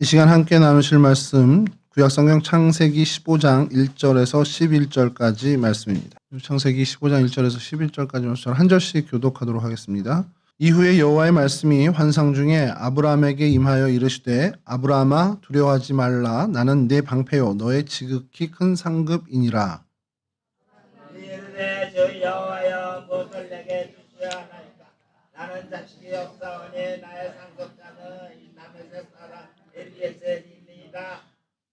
이 시간 함께 나누실 말씀 구약성경 창세기 15장 1절에서 11절까지 말씀입니다. 창세기 15장 1절에서 11절까지 말씀 한 절씩 교독하도록 하겠습니다. 이후에 여호와의 말씀이 환상 중에 아브라함에게 임하여 이르시되 아브라함아 두려워하지 말라 나는 네 방패요 너의 지극히 큰 상급이니라. 이르되 주 여호와여 무엇을 내게 주시려 하나이까 나는 자식이 없사오니 나의 상속자는 이 다메섹 사람 엘리에셀이니이다.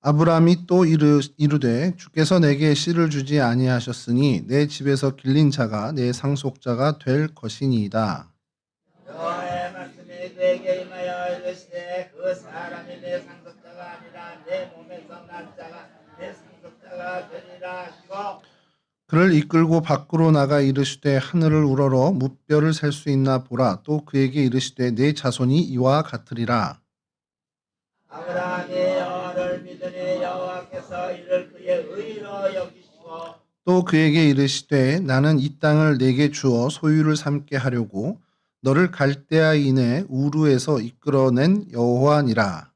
아브라함이 또 이르되 주께서 내게 씨를 주지 아니하셨으니 내 집에서 길린 자가 내 상속자가 될 것이니이다. 여호와의 말씀이 그에게 임하여 이르시되 그 사람이 내 상속자가 아니라 내 몸에서 난 자가 내 상속자가 되리라 하시고 그를 이끌고 밖으로 나가 이르시되 하늘을 우러러 무뼈를 셀 수 있나 보라. 또 그에게 이르시되 내 자손이 이와 같으리라. 아브라함이 여호와를 믿으니 여호와께서 이를 그의 의로 여기시고 또 그에게 이르시되 나는 이 땅을 내게 주어 소유를 삼게 하려고 너를 갈대아인의 우르에서 이끌어낸 여호와니라.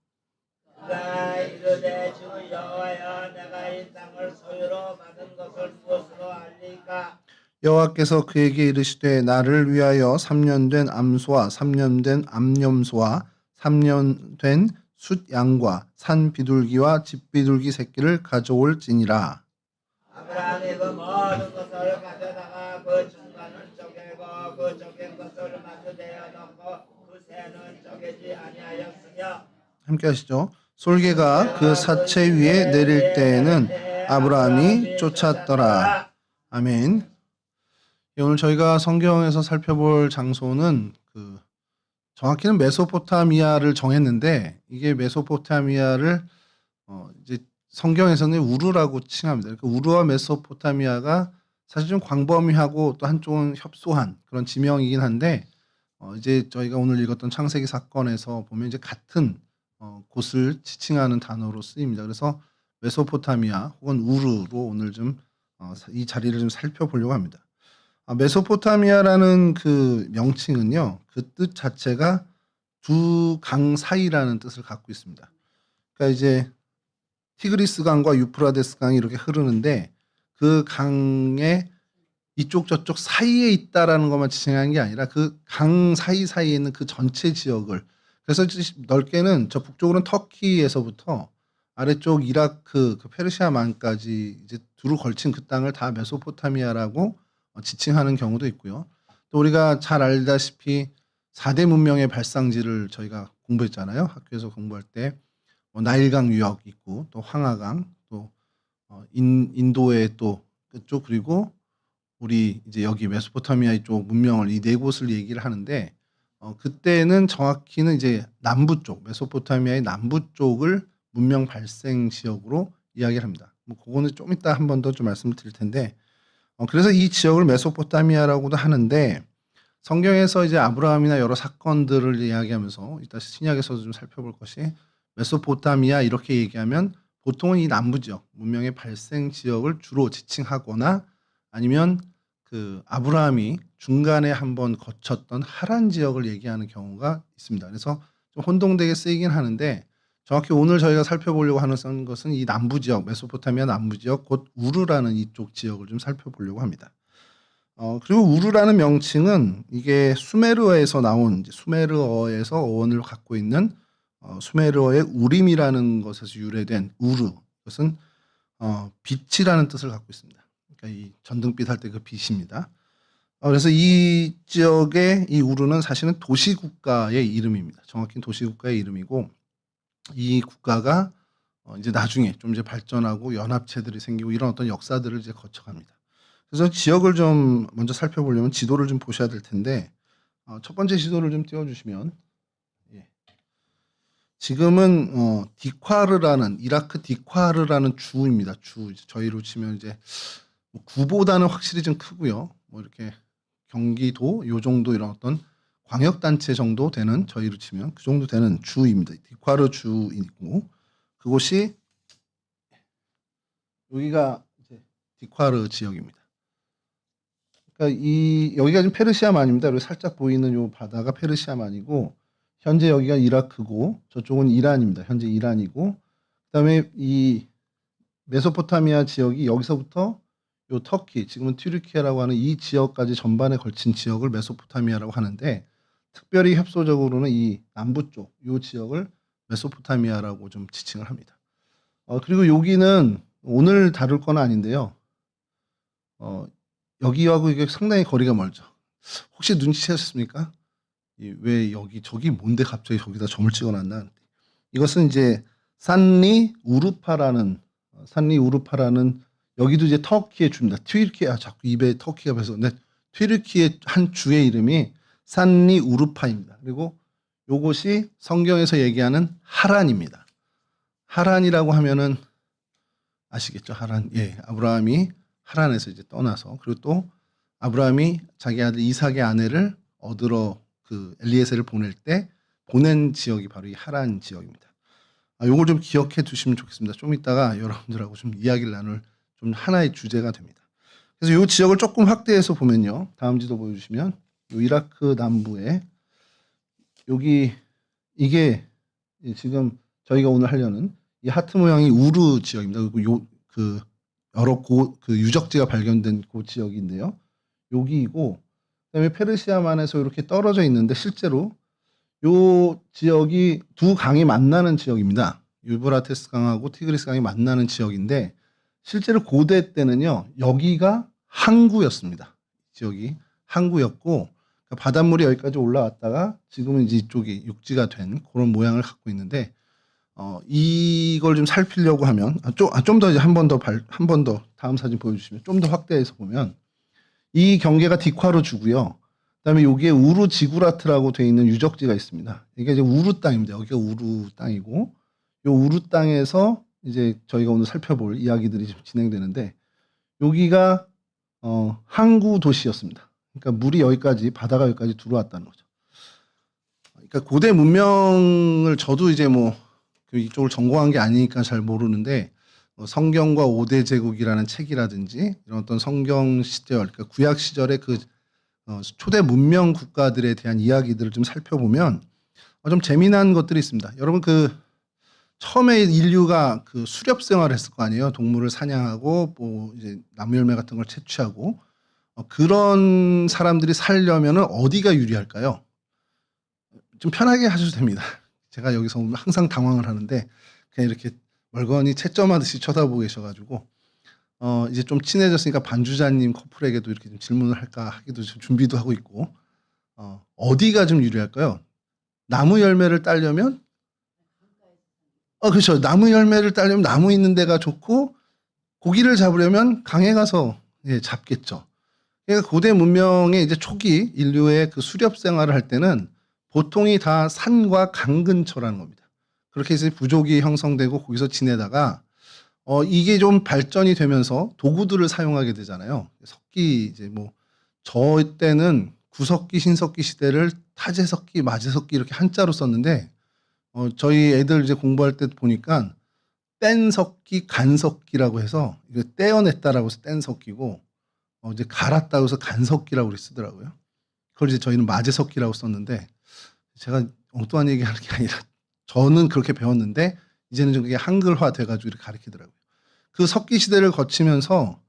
그가 이르되 주 여호와여 내가 이 땅을 소유로 받은 것을 무엇으로 알리까? 여호와께서 그에게 이르시되 나를 위하여 3년 된 암소와 3년 된 암염소와 3년 된 숫양과 산 비둘기와 집 비둘기 새끼를 가져올지니라. 아브라함이 그 모든 것을 가져다가 그 중간을 쪼개고 그 쪼갠 것을 마주대어 놓고 그 새는 쪼개지 아니하였으며 함께 하시죠. 솔개가 그 사체 위에 내릴 때에는 아브라함이 쫓았더라. 아멘. 오늘 저희가 성경에서 살펴볼 장소는 정확히는 메소포타미아를 정했는데 이게 메소포타미아를 이제 성경에서는 우르라고 칭합니다. 그러니까 우르와 메소포타미아가 사실 좀 광범위하고 또 한쪽은 협소한 그런 지명이긴 한데 이제 저희가 오늘 읽었던 창세기 사건에서 보면 이제 같은 곳을 지칭하는 단어로 쓰입니다. 그래서 메소포타미아 혹은 우르로 오늘 좀 이 자리를 좀 살펴보려고 합니다. 메소포타미아라는 그 명칭은요, 그 뜻 자체가 두 강 사이라는 뜻을 갖고 있습니다. 그러니까 이제 티그리스 강과 유프라데스 강이 이렇게 흐르는데 그 강의 이쪽 저쪽 사이에 있다라는 것만 지칭하는 게 아니라 그 강 사이사이에 있는 그 전체 지역을 그래서 넓게는 저 북쪽으로는 터키에서부터 아래쪽 이라크, 그 페르시아만까지 이제 두루 걸친 그 땅을 다 메소포타미아라고 지칭하는 경우도 있고요. 또 우리가 잘 알다시피 4대 문명의 발상지를 저희가 공부했잖아요. 학교에서 공부할 때 나일강 유역 있고 또 황하강 또 인도의 또 그쪽 그리고 우리 이제 여기 메소포타미아 이쪽 문명을 이 네 곳을 얘기를 하는데 그때는 정확히는 이제 남부 쪽 메소포타미아의 남부 쪽을 문명 발생 지역으로 이야기를 합니다. 뭐 그거는 좀 이따 한 번 더 좀 말씀을 드릴 텐데 그래서 이 지역을 메소포타미아라고도 하는데 성경에서 이제 아브라함이나 여러 사건들을 이야기하면서 이따 신약에서도 좀 살펴볼 것이 메소포타미아 이렇게 얘기하면 보통은 이 남부 지역 문명의 발생 지역을 주로 지칭하거나 아니면 그 아브라함이 중간에 한번 거쳤던 하란 지역을 얘기하는 경우가 있습니다. 그래서 좀 혼동되게 쓰이긴 하는데 정확히 오늘 저희가 살펴보려고 하는 것은 이 남부 지역, 메소포타미아 남부 지역, 곧 우르라는 이쪽 지역을 좀 살펴보려고 합니다. 그리고 우르라는 명칭은 이게 수메르어에서 나온 수메르어에서 어원을 갖고 있는 수메르어의 우림이라는 것에서 유래된 우르. 그것은 빛이라는 뜻을 갖고 있습니다. 그러니까 이 전등빛 할 때 그 빛입니다. 그래서 이 지역의 이 우르는 사실은 도시국가의 이름입니다. 정확히 도시국가의 이름이고 이 국가가 이제 나중에 좀 이제 발전하고 연합체들이 생기고 이런 어떤 역사들을 이제 거쳐갑니다. 그래서 지역을 좀 먼저 살펴보려면 지도를 좀 보셔야 될 텐데 첫 번째 지도를 좀 띄워주시면 지금은 디콰르라는 이라크 디콰르라는 주입니다. 주 저희로 치면 이제 구보다는 확실히 좀 크고요. 뭐 이렇게 경기도 요 정도 이런 어떤 광역 단체 정도 되는 저희로 치면 그 정도 되는 주입니다. 디콰르 주이고 그곳이 여기가 이제 디콰르 지역입니다. 그러니까 이 여기가 지금 페르시아만입니다. 그리고 살짝 보이는 요 바다가 페르시아만이고 현재 여기가 이라크고 저쪽은 이란입니다. 현재 이란이고 그다음에 이 메소포타미아 지역이 여기서부터 요 터키, 지금은 튀르키예라고 하는 이 지역까지 전반에 걸친 지역을 메소포타미아라고 하는데 특별히 협소적으로는 이 남부 쪽 요 지역을 메소포타미아라고 좀 지칭을 합니다. 그리고 여기는 오늘 다룰 건 아닌데요. 여기하고 이게 상당히 거리가 멀죠. 혹시 눈치채셨습니까? 왜 여기 저기 뭔데 갑자기 저기다 점을 찍어놨나? 이것은 이제 산리 우르파라는 여기도 이제 터키의 주입니다. 튀르키예 자꾸 입에 터키가 배서 근데 튀르키예 한 주의 이름이 산리 우르파입니다. 그리고 요것이 성경에서 얘기하는 하란입니다. 하란이라고 하면은 아시겠죠? 하란. 예, 아브라함이 하란에서 이제 떠나서 그리고 또 아브라함이 자기 아들 이삭의 아내를 얻으러 그 엘리에셀을 보낼 때 보낸 지역이 바로 이 하란 지역입니다. 요걸 좀 기억해 두시면 좋겠습니다. 좀 이따가 여러분들하고 좀 이야기를 나눌 좀 하나의 주제가 됩니다. 그래서 이 지역을 조금 확대해서 보면요. 다음 지도 보여주시면 요 이라크 남부에 여기 이게 지금 저희가 오늘 하려는 이 하트 모양이 우르 지역입니다. 그리고 그 여러 그 유적지가 발견된 그 지역인데요. 여기이고 그다음에 페르시아만에서 이렇게 떨어져 있는데 실제로 요 지역이 두 강이 만나는 지역입니다. 유브라테스 강하고 티그리스 강이 만나는 지역인데 실제로 고대 때는요. 여기가 항구였습니다. 지역이 항구였고 바닷물이 여기까지 올라왔다가 지금은 이제 이쪽이 육지가 된 그런 모양을 갖고 있는데 이걸 좀 살피려고 하면 좀 더 이제 한 번 더 다음 사진 보여주시면 좀 더 확대해서 보면 이 경계가 디콰로 주고요. 그다음에 여기에 우루 지구라트라고 되어 있는 유적지가 있습니다. 이게 이제 우루 땅입니다. 여기가 우루 땅이고 이 우루 땅에서 이제 저희가 오늘 살펴볼 이야기들이 좀 진행되는데 여기가 항구 도시였습니다. 그러니까 물이 여기까지 바다가 여기까지 들어왔다는 거죠. 그러니까 고대 문명을 저도 이제 뭐 이쪽을 전공한 게 아니니까 잘 모르는데 성경과 5대 제국이라는 책이라든지 이런 어떤 성경 시절, 그러니까 구약 시절의 그 초대 문명 국가들에 대한 이야기들을 좀 살펴보면 좀 재미난 것들이 있습니다. 여러분 그 처음에 인류가 그 수렵 생활을 했을 거 아니에요. 동물을 사냥하고 뭐 이제 나무 열매 같은 걸 채취하고 그런 사람들이 살려면 어디가 유리할까요? 좀 편하게 하셔도 됩니다. 제가 여기서 오면 항상 당황을 하는데 그냥 이렇게 멀거니 채점하듯이 쳐다보고 계셔가지고 이제 좀 친해졌으니까 반주자님 커플에게도 이렇게 좀 질문을 할까 하기도 좀 준비도 하고 있고 어디가 좀 유리할까요? 나무 열매를 따려면 그렇죠. 나무 열매를 따려면 나무 있는 데가 좋고 고기를 잡으려면 강에 가서 잡겠죠. 그러니까 고대 문명의 이제 초기 인류의 그 수렵 생활을 할 때는 보통이 다 산과 강 근처라는 겁니다. 그렇게 해서 부족이 형성되고 거기서 지내다가 이게 좀 발전이 되면서 도구들을 사용하게 되잖아요. 석기 이제 뭐 저 때는 구석기, 신석기 시대를 타제석기, 마제석기 이렇게 한자로 썼는데 저희 애들 이제 공부할 때 보니까 뗀석기, 간석기라고 해서 이거 떼어냈다라고 해서 뗀석기고 이제 갈았다고 해서 간석기라고 쓰더라고요. 그걸 이제 저희는 마제석기라고 썼는데 제가 엉뚱한 얘기하는 게 아니라 저는 그렇게 배웠는데 이제는 좀 그게 한글화 돼가지고 이렇게 가르치더라고요. 그 석기 시대를 거치면서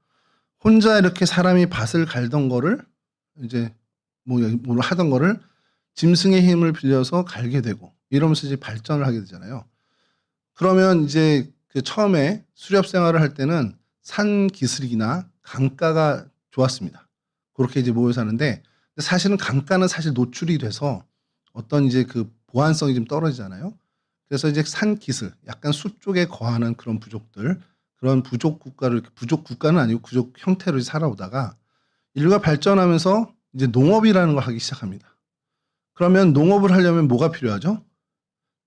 혼자 이렇게 사람이 밭을 갈던 거를 이제 뭐 하던 거를 짐승의 힘을 빌려서 갈게 되고 이러면서 이제 발전을 하게 되잖아요. 그러면 이제 그 처음에 수렵 생활을 할 때는 산 기슭이나 강가가 좋았습니다. 그렇게 이제 모여 사는데 사실은 강가는 사실 노출이 돼서 어떤 이제 그 보안성이 좀 떨어지잖아요. 그래서 이제 산 기슭, 약간 숲 쪽에 거하는 그런 부족들, 그런 부족 국가를 부족 국가는 아니고 부족 형태로 살아오다가 인류가 발전하면서 이제 농업이라는 걸 하기 시작합니다. 그러면 농업을 하려면 뭐가 필요하죠?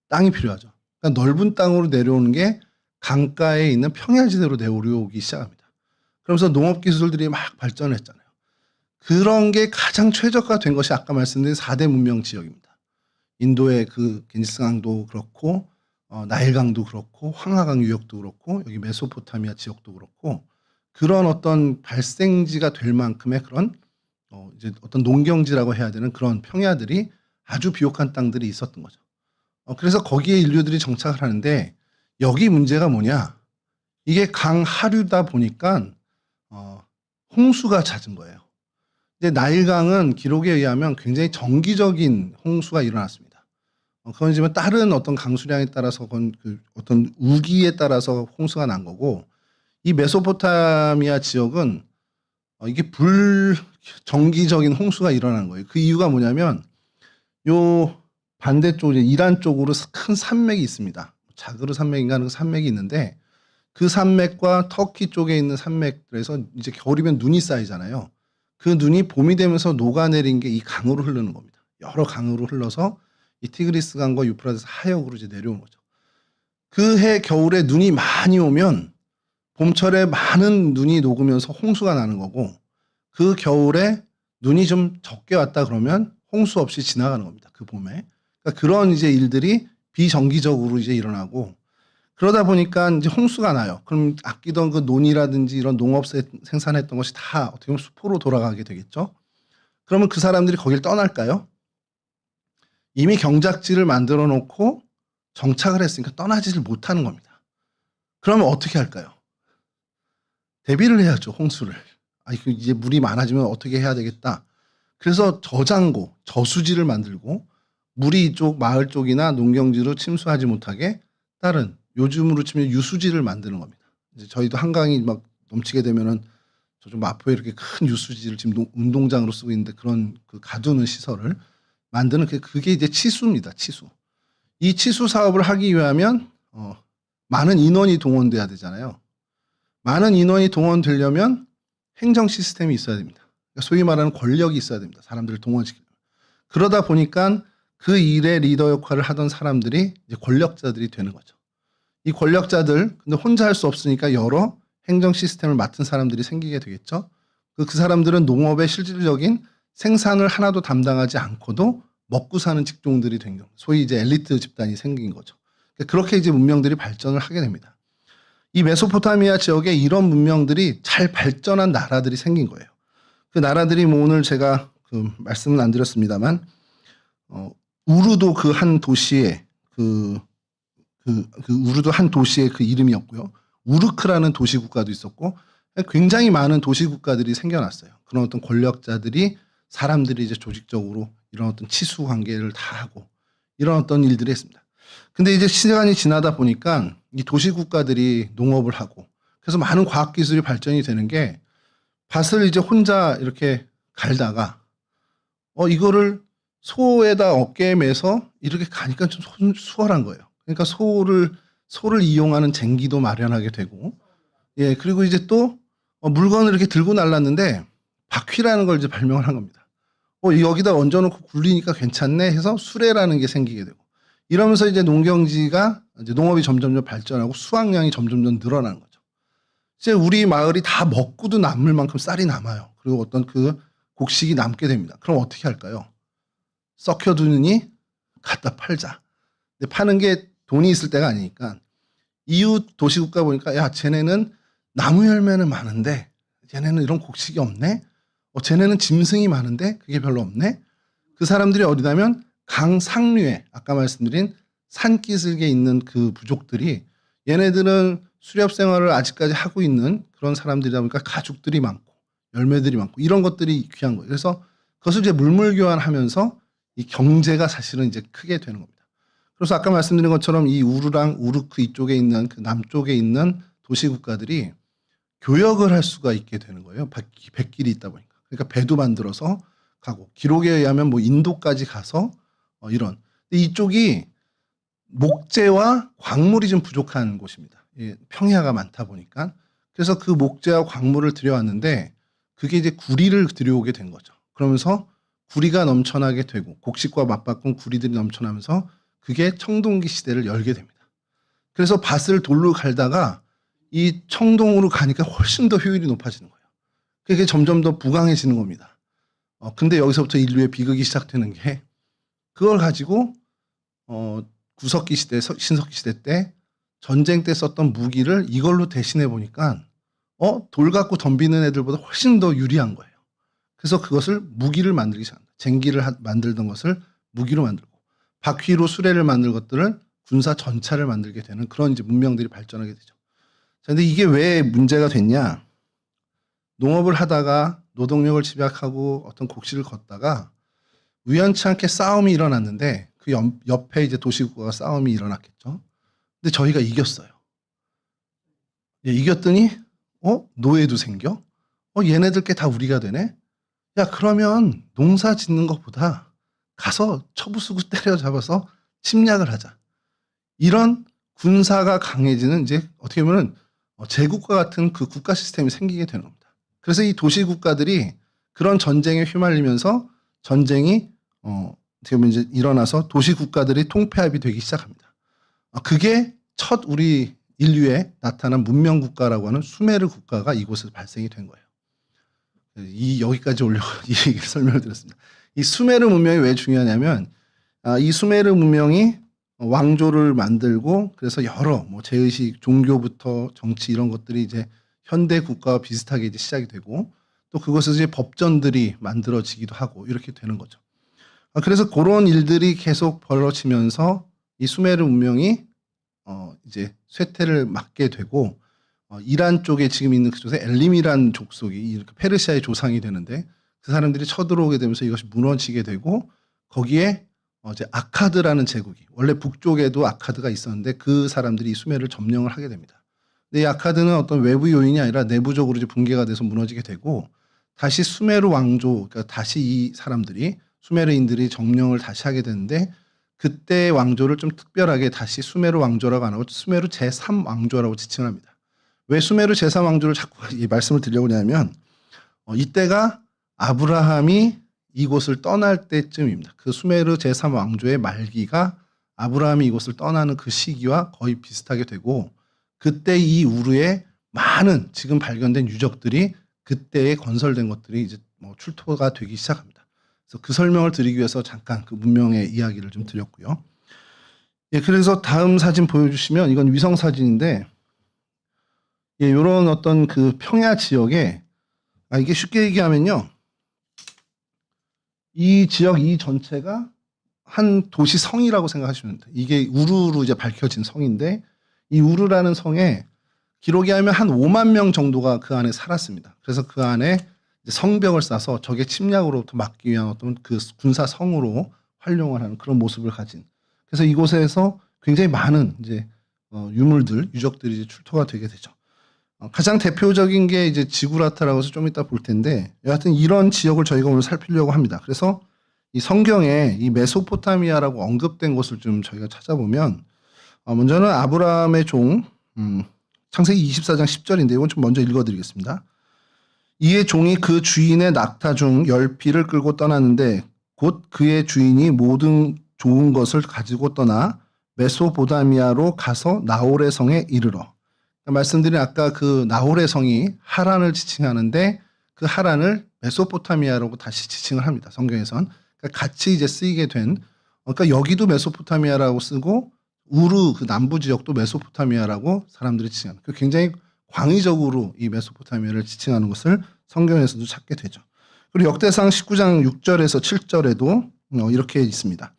땅이 필요하죠. 그러니까 넓은 땅으로 내려오는 게 강가에 있는 평야지대로 내려오기 시작합니다. 그러면서 농업 기술들이 막 발전했잖아요. 그런 게 가장 최적화된 것이 아까 말씀드린 4대 문명 지역입니다. 인도의 그 겐지스강도 그렇고 나일강도 그렇고 황하강 유역도 그렇고 여기 메소포타미아 지역도 그렇고 그런 어떤 발생지가 될 만큼의 그런 이제 어떤 농경지라고 해야 되는 그런 평야들이 아주 비옥한 땅들이 있었던 거죠. 그래서 거기에 인류들이 정착을 하는데 여기 문제가 뭐냐? 이게 강 하류다 보니까 홍수가 잦은 거예요. 근데 나일강은 기록에 의하면 굉장히 정기적인 홍수가 일어났습니다. 그건 지금 다른 어떤 강수량에 따라서 그건 그 어떤 우기에 따라서 홍수가 난 거고, 이 메소포타미아 지역은 이게 불정기적인 홍수가 일어난 거예요. 그 이유가 뭐냐면 요 반대쪽 이제 이란 쪽으로 큰 산맥이 있습니다. 자그르 산맥인가 하는 산맥이 있는데 그 산맥과 터키 쪽에 있는 산맥들에서 이제 겨울이면 눈이 쌓이잖아요. 그 눈이 봄이 되면서 녹아내린 게 이 강으로 흐르는 겁니다. 여러 강으로 흘러서 이 티그리스 강과 유프라데스 하역으로 이제 내려오는 거죠. 그 해 겨울에 눈이 많이 오면 봄철에 많은 눈이 녹으면서 홍수가 나는 거고, 그 겨울에 눈이 좀 적게 왔다 그러면 홍수 없이 지나가는 겁니다. 그 봄에. 그러니까 그런 이제 일들이 비정기적으로 이제 일어나고, 그러다 보니까 이제 홍수가 나요. 그럼 아끼던 그 논이라든지 이런 농업 생산했던 것이 다 어떻게 보면 수포로 돌아가게 되겠죠. 그러면 그 사람들이 거길 떠날까요? 이미 경작지를 만들어 놓고 정착을 했으니까 떠나지를 못하는 겁니다. 그러면 어떻게 할까요? 대비를 해야죠, 홍수를. 이제 물이 많아지면 어떻게 해야 되겠다. 그래서 저장고, 저수지를 만들고 물이 이쪽 마을 쪽이나 농경지로 침수하지 못하게 다른 요즘으로 치면 유수지를 만드는 겁니다. 이제 저희도 한강이 막 넘치게 되면은 저쪽 마포에 이렇게 큰 유수지를 지금 운동장으로 쓰고 있는데 그런 그 가두는 시설을 만드는 그게 이제 치수입니다. 치수. 이 치수 사업을 하기 위하면 많은 인원이 동원돼야 되잖아요. 많은 인원이 동원되려면 행정 시스템이 있어야 됩니다. 그러니까 소위 말하는 권력이 있어야 됩니다. 사람들을 동원시키려면. 그러다 보니까 그 일의 리더 역할을 하던 사람들이 이제 권력자들이 되는 거죠. 이 권력자들, 근데 혼자 할 수 없으니까 여러 행정 시스템을 맡은 사람들이 생기게 되겠죠. 그 사람들은 농업의 실질적인 생산을 하나도 담당하지 않고도 먹고 사는 직종들이 된 거죠. 소위 이제 엘리트 집단이 생긴 거죠. 그렇게 이제 문명들이 발전을 하게 됩니다. 이 메소포타미아 지역에 이런 문명들이 잘 발전한 나라들이 생긴 거예요. 그 나라들이 뭐 오늘 제가 그 말씀은 안 드렸습니다만, 우르도 그 한 도시에 그 우르도 한 도시의 그 이름이었고요. 우르크라는 도시 국가도 있었고, 굉장히 많은 도시 국가들이 생겨났어요. 그런 어떤 권력자들이 사람들이 이제 조직적으로 이런 어떤 치수 관계를 다 하고 이런 어떤 일들이 했습니다. 근데 이제 시간이 지나다 보니까 이 도시 국가들이 농업을 하고 그래서 많은 과학 기술이 발전이 되는 게, 밭을 이제 혼자 이렇게 갈다가 이거를 소에다 어깨에 매서 이렇게 가니까 좀 수월한 거예요. 그러니까 소를 이용하는 쟁기도 마련하게 되고, 예, 그리고 이제 또 물건을 이렇게 들고 날랐는데 바퀴라는 걸 이제 발명을 한 겁니다. 여기다 얹어놓고 굴리니까 괜찮네 해서 수레라는 게 생기게 되고, 이러면서 이제 농경지가 이제 농업이 점점점 발전하고 수확량이 점점점 늘어나는 거죠. 이제 우리 마을이 다 먹고도 남을 만큼 쌀이 남아요. 그리고 어떤 그 곡식이 남게 됩니다. 그럼 어떻게 할까요? 썩혀두느니 갖다 팔자. 근데 파는 게 돈이 있을 때가 아니니까 이웃 도시국가 보니까, 야, 쟤네는 나무 열매는 많은데 쟤네는 이런 곡식이 없네. 쟤네는 짐승이 많은데 그게 별로 없네. 그 사람들이 어디냐면 강 상류에 아까 말씀드린 산기슭에 있는 그 부족들이, 얘네들은 수렵 생활을 아직까지 하고 있는 그런 사람들이다 보니까 가죽들이 많고 열매들이 많고 이런 것들이 귀한 거예요. 그래서 그것을 이제 물물 교환하면서 이 경제가 사실은 이제 크게 되는 겁니다. 그래서 아까 말씀드린 것처럼 이 우르랑 우르크 이쪽에 있는 그 남쪽에 있는 도시 국가들이 교역을 할 수가 있게 되는 거예요. 백길이 있다 보니까. 그러니까 배도 만들어서 가고, 기록에 의하면 뭐 인도까지 가서 이런. 이쪽이 목재와 광물이 좀 부족한 곳입니다. 평야가 많다 보니까. 그래서 그 목재와 광물을 들여왔는데 그게 이제 구리를 들여오게 된 거죠. 그러면서 구리가 넘쳐나게 되고 곡식과 맞바꾼 구리들이 넘쳐나면서 그게 청동기 시대를 열게 됩니다. 그래서 밭을 돌로 갈다가 이 청동으로 가니까 훨씬 더 효율이 높아지는 거예요. 그게 점점 더 부강해지는 겁니다. 근데 여기서부터 인류의 비극이 시작되는 게, 그걸 가지고 구석기 시대, 신석기 시대 때 전쟁 때 썼던 무기를 이걸로 대신해 보니까 돌 갖고 덤비는 애들보다 훨씬 더 유리한 거예요. 그래서 그것을 무기를 만들기 시작합니다. 쟁기를 만들던 것을 무기로 만들고 바퀴로 수레를 만들 것들을 군사 전차를 만들게 되는 그런 이제 문명들이 발전하게 되죠. 자, 근데 이게 왜 문제가 됐냐? 농업을 하다가 노동력을 집약하고 어떤 곡식을 걷다가 우연치 않게 싸움이 일어났는데 그 옆에 이제 도시국가가 싸움이 일어났겠죠. 근데 저희가 이겼어요. 예, 이겼더니 노예도 생겨? 얘네들 게 다 우리가 되네? 야, 그러면 농사 짓는 것보다 가서 처부수고 때려잡아서 침략을 하자. 이런 군사가 강해지는 이제 어떻게 보면 제국과 같은 그 국가 시스템이 생기게 되는 겁니다. 그래서 이 도시 국가들이 그런 전쟁에 휘말리면서 전쟁이 어떻게 보면 이제 일어나서 도시 국가들이 통폐합이 되기 시작합니다. 그게 첫 우리 인류에 나타난 문명 국가라고 하는 수메르 국가가 이곳에서 발생이 된 거예요. 여기까지 올려고 이 얘기를 설명을 드렸습니다. 이 수메르 문명이 왜 중요하냐면 이 수메르 문명이 왕조를 만들고 그래서 여러 제의식, 종교부터 정치 이런 것들이 이제 현대 국가와 비슷하게 이제 시작이 되고 또 그곳에서 이제 법전들이 만들어지기도 하고 이렇게 되는 거죠. 그래서 그런 일들이 계속 벌어지면서 이 수메르 문명이 이제 쇠퇴를 맞게 되고 이란 쪽에 지금 있는 그쪽에 엘림이란 족속이 이렇게 페르시아의 조상이 되는데 그 사람들이 쳐들어오게 되면서 이것이 무너지게 되고 거기에 이제 아카드라는 제국이 원래 북쪽에도 아카드가 있었는데 그 사람들이 이 수메르를 점령을 하게 됩니다. 근데 이 아카드는 어떤 외부 요인이 아니라 내부적으로 이제 붕괴가 돼서 무너지게 되고 다시 수메르 왕조, 그러니까 다시 이 사람들이 수메르인들이 점령을 다시 하게 되는데 그때 왕조를 좀 특별하게 다시 수메르 왕조라고 안 하고 수메르 제3왕조라고 지칭을 합니다. 왜 수메르 제3왕조를 자꾸 이 말씀을 드리려고 하냐면 이때가 아브라함이 이곳을 떠날 때쯤입니다. 그 수메르 제3왕조의 말기가 아브라함이 이곳을 떠나는 그 시기와 거의 비슷하게 되고 그때 이 우르에 많은 지금 발견된 유적들이 그때에 건설된 것들이 이제 출토가 되기 시작합니다. 그래서 그 설명을 드리기 위해서 잠깐 그 문명의 이야기를 좀 드렸고요. 예, 그래서 다음 사진 보여주시면 이건 위성 사진인데 예, 이런 어떤 그 평야 지역에 이게 쉽게 얘기하면요. 이 지역 이 전체가 한 도시 성이라고 생각하시면 돼요. 이게 우르로 이제 밝혀진 성인데 이 우르라는 성에 기록에 하면 한 5만 명 정도가 그 안에 살았습니다. 그래서 그 안에 성벽을 쌓아서 적의 침략으로부터 막기 위한 어떤 그 군사 성으로 활용을 하는 그런 모습을 가진. 그래서 이곳에서 굉장히 많은 이제 유물들, 유적들이 이제 출토가 되게 되죠. 가장 대표적인 게 이제 지구라타라고 해서 좀 이따 볼 텐데 여하튼 이런 지역을 저희가 오늘 살피려고 합니다. 그래서 이 성경에 이 메소포타미아라고 언급된 곳을 좀 저희가 찾아보면 먼저는 아브라함의 종 창세기 24장 10절인데 이건 좀 먼저 읽어드리겠습니다. 이에 종이 그 주인의 낙타 중 10匹를 끌고 떠났는데 곧 그의 주인이 모든 좋은 것을 가지고 떠나 메소포타미아로 가서 나홀의 성에 이르러. 말씀드린 아까 그 나홀의 성이 하란을 지칭하는데 그 하란을 메소포타미아라고 다시 지칭을 합니다. 성경에선. 그러니까 같이 이제 쓰이게 된, 그러니까 여기도 메소포타미아라고 쓰고 우르 그 남부 지역도 메소포타미아라고 사람들이 지칭하는. 굉장히 광의적으로 이 메소포타미아를 지칭하는 것을 성경에서도 찾게 되죠. 그리고 역대상 19장 6절에서 7절에도 이렇게 있습니다.